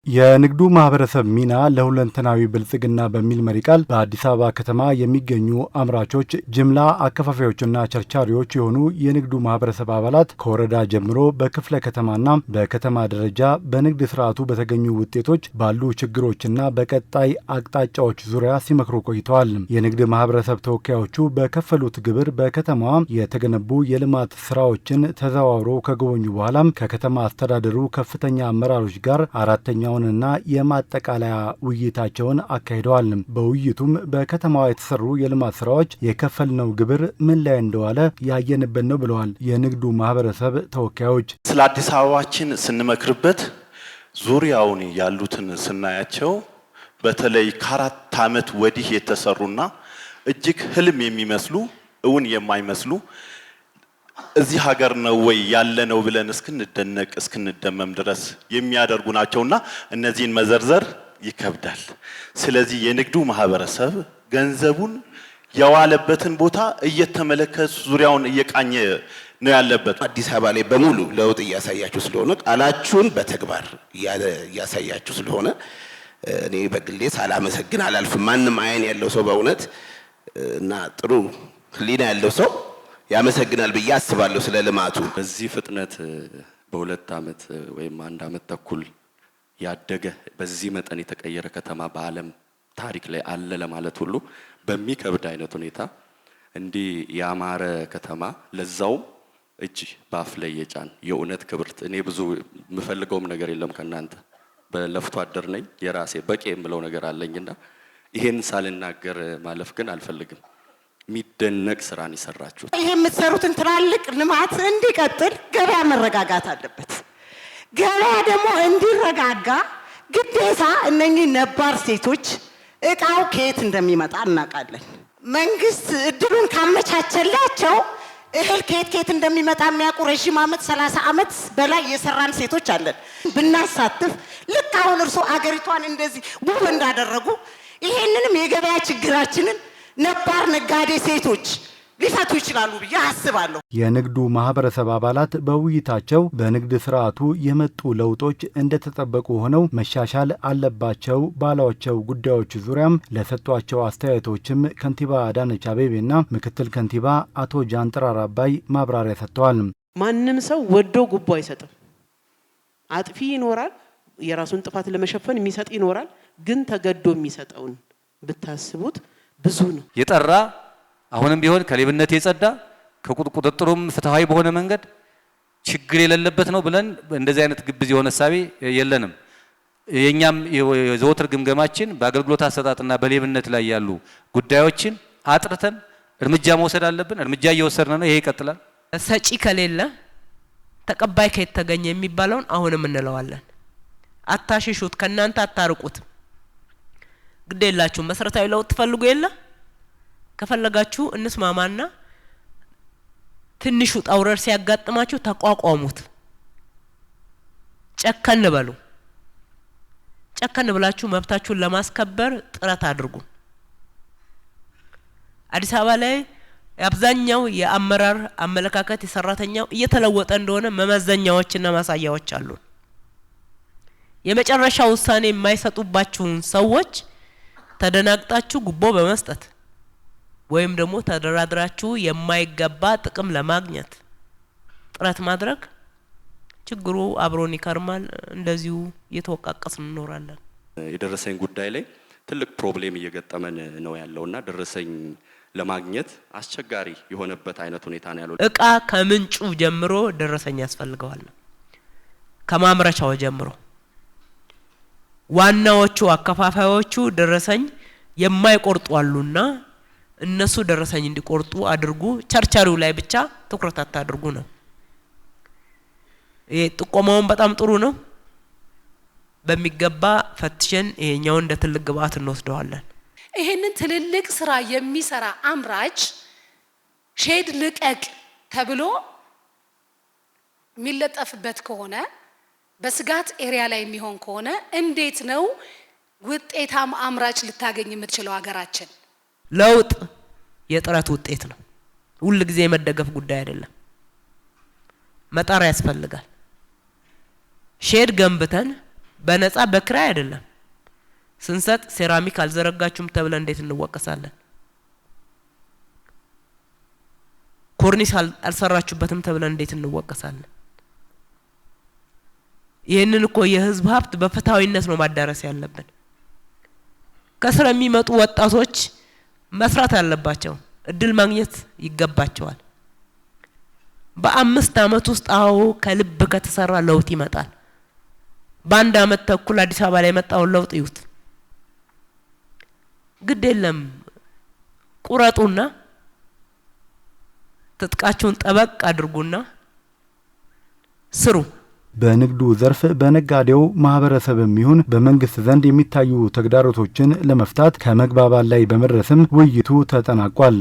የንግዱ ማህበረሰብ ሚና ለሁለንተናዊ ብልጽግና በሚል መሪ ቃል በአዲስ አበባ ከተማ የሚገኙ አምራቾች፣ ጅምላ አከፋፋዮችና ቸርቻሪዎች የሆኑ የንግዱ ማህበረሰብ አባላት ከወረዳ ጀምሮ በክፍለ ከተማና በከተማ ደረጃ በንግድ ስርዓቱ በተገኙ ውጤቶች ባሉ ችግሮችና በቀጣይ አቅጣጫዎች ዙሪያ ሲመክሩ ቆይተዋል። የንግድ ማህበረሰብ ተወካዮቹ በከፈሉት ግብር በከተማዋ የተገነቡ የልማት ስራዎችን ተዘዋውሮ ከጎበኙ በኋላም ከከተማ አስተዳደሩ ከፍተኛ አመራሮች ጋር አራተኛው እና የማጠቃለያ ውይይታቸውን አካሂደዋል። በውይይቱም በከተማዋ የተሰሩ የልማት ስራዎች የከፈልነው ግብር ምን ላይ እንደዋለ ያየንበት ነው ብለዋል የንግዱ ማህበረሰብ ተወካዮች። ስለ አዲስ አበባችን ስንመክርበት ዙሪያውን ያሉትን ስናያቸው በተለይ ከ4 ዓመት ወዲህ የተሰሩና እጅግ ህልም የሚመስሉ እውን የማይመስሉ እዚህ ሀገር ነው ወይ ያለ ነው ብለን እስክንደነቅ እስክንደመም ድረስ የሚያደርጉ ናቸውና እነዚህን መዘርዘር ይከብዳል። ስለዚህ የንግዱ ማህበረሰብ ገንዘቡን የዋለበትን ቦታ እየተመለከተ ዙሪያውን እየቃኘ ነው ያለበት። አዲስ አበባ ላይ በሙሉ ለውጥ እያሳያችሁ ስለሆነ ቃላችሁን በተግባር እያሳያችሁ ስለሆነ እኔ በግሌ ሳላመሰግን አላልፍም። ማንም አይን ያለው ሰው በእውነት እና ጥሩ ህሊና ያለው ሰው ያመሰግናል ብዬ አስባለሁ። ስለ ልማቱ በዚህ ፍጥነት በ2 ዓመት ወይም 1 ዓመት ተኩል ያደገ በዚህ መጠን የተቀየረ ከተማ በዓለም ታሪክ ላይ አለ ለማለት ሁሉ በሚከብድ አይነት ሁኔታ እንዲህ ያማረ ከተማ ለዛው እጅ ባፍ ላይ የጫን የእውነት ክብርት። እኔ ብዙ የምፈልገውም ነገር የለም ከናንተ በለፍቶ አደር ነኝ። የራሴ በቂ የምለው ነገር አለኝና ይሄን ሳልናገር ማለፍ ግን አልፈልግም። ሚደነቅ ስራን ይሰራችሁ። ይሄ የምትሰሩትን ትላልቅ ልማት እንዲቀጥል ገበያ መረጋጋት አለበት። ገበያ ደግሞ እንዲረጋጋ ግዴታ እነኚህ ነባር ሴቶች እቃው ከየት እንደሚመጣ እናውቃለን። መንግስት እድሉን ካመቻቸላቸው እህል ከየት እንደሚመጣ የሚያውቁ ረጅም ዓመት 30 ዓመት በላይ የሰራን ሴቶች አለን። ብናሳትፍ ልክ አሁን እርሶ አገሪቷን እንደዚህ ውብ እንዳደረጉ ይሄንንም የገበያ ችግራችንን ነባር ነጋዴ ሴቶች ሊፈቱ ይችላሉ ብዬ አስባለሁ። የንግዱ ማህበረሰብ አባላት በውይይታቸው በንግድ ስርዓቱ የመጡ ለውጦች እንደተጠበቁ ሆነው መሻሻል አለባቸው ባሏቸው ጉዳዮች ዙሪያም ለሰጧቸው አስተያየቶችም ከንቲባ አዳነች አቤቤና ምክትል ከንቲባ አቶ ጃንጥራር አባይ ማብራሪያ ሰጥተዋል። ማንም ሰው ወዶ ጉቦ አይሰጥም። አጥፊ ይኖራል፣ የራሱን ጥፋት ለመሸፈን የሚሰጥ ይኖራል። ግን ተገዶ የሚሰጠውን ብታስቡት ብዙ ነው። የጠራ አሁንም ቢሆን ከሌብነት የጸዳ ከቁጥጥሩም ፍትሃዊ በሆነ መንገድ ችግር የሌለበት ነው ብለን እንደዚህ አይነት ግብዝ የሆነ ሐሳቤ የለንም። የኛም የዘወትር ግምገማችን በአገልግሎት አሰጣጥና በሌብነት ላይ ያሉ ጉዳዮችን አጥርተን እርምጃ መውሰድ አለብን። እርምጃ እየወሰድን ነው። ይሄ ይቀጥላል። ሰጪ ከሌለ ተቀባይ ከተገኘ የሚባለውን አሁንም እንለዋለን። አታሽሹት፣ ከናንተ አታርቁት። ግዴላችሁ መሰረታዊ ለውጥ ትፈልጉ የለ ከፈለጋችሁ እንስማማና ትንሹ ጣውረር ሲያጋጥማችሁ ተቋቋሙት። ጨከን በሉ። ጨከን ብላችሁ መብታችሁን ለማስከበር ጥረት አድርጉ። አዲስ አበባ ላይ አብዛኛው የአመራር አመለካከት የሰራተኛው እየተለወጠ እንደሆነ መመዘኛዎችና ማሳያዎች አሉ። የመጨረሻ ውሳኔ የማይሰጡባችሁን ሰዎች ተደናግጣችሁ ጉቦ በመስጠት ወይም ደግሞ ተደራድራችሁ የማይገባ ጥቅም ለማግኘት ጥረት ማድረግ ችግሩ አብሮን ይከርማል። እንደዚሁ እየተወቃቀስን እንኖራለን። የደረሰኝ ጉዳይ ላይ ትልቅ ፕሮብሌም እየገጠመን ነው ያለውና ደረሰኝ ለማግኘት አስቸጋሪ የሆነበት አይነት ሁኔታ ነው ያለው። እቃ ከምንጩ ጀምሮ ደረሰኝ ያስፈልገዋል። ከማምረቻው ጀምሮ ዋናዎቹ አከፋፋዮቹ ደረሰኝ የማይቆርጡ አሉና እነሱ ደረሰኝ እንዲቆርጡ አድርጉ። ቸርቻሪው ላይ ብቻ ትኩረት አታድርጉ ነው። ይሄ ጥቆማውን በጣም ጥሩ ነው። በሚገባ ፈትሸን ይሄኛው እንደ ትልቅ ግብአት እንወስደዋለን። ይሄንን ትልልቅ ስራ የሚሰራ አምራች ሼድ ልቀቅ ተብሎ የሚለጠፍበት ከሆነ በስጋት ኤሪያ ላይ የሚሆን ከሆነ እንዴት ነው ውጤታማ አምራች ልታገኝ የምትችለው? ሀገራችን ለውጥ የጥረት ውጤት ነው። ሁሉ ጊዜ የመደገፍ ጉዳይ አይደለም። መጣር ያስፈልጋል። ሼድ ገንብተን በነፃ በክራይ አይደለም ስንሰጥ ሴራሚክ አልዘረጋችሁም ተብለን እንዴት እንወቀሳለን? ኮርኒስ አልሰራችሁበትም ተብለን እንዴት እንወቀሳለን? ይሄንን እኮ የህዝብ ሀብት በፍትሃዊነት ነው ማዳረስ ያለብን። ከስራ የሚመጡ ወጣቶች መስራት አለባቸው፣ እድል ማግኘት ይገባቸዋል። በ5 አመት ውስጥ አዎ ከልብ ከተሰራ ለውጥ ይመጣል። በአንድ አመት ተኩል አዲስ አበባ ላይ መጣው ለውጥ ይውት ግድ የለም ቁረጡና ትጥቃችሁን ጠበቅ አድርጉና ስሩ። በንግዱ ዘርፍ በነጋዴው ማህበረሰብም ይሁን በመንግስት ዘንድ የሚታዩ ተግዳሮቶችን ለመፍታት ከመግባባት ላይ በመድረስም ውይይቱ ተጠናቋል።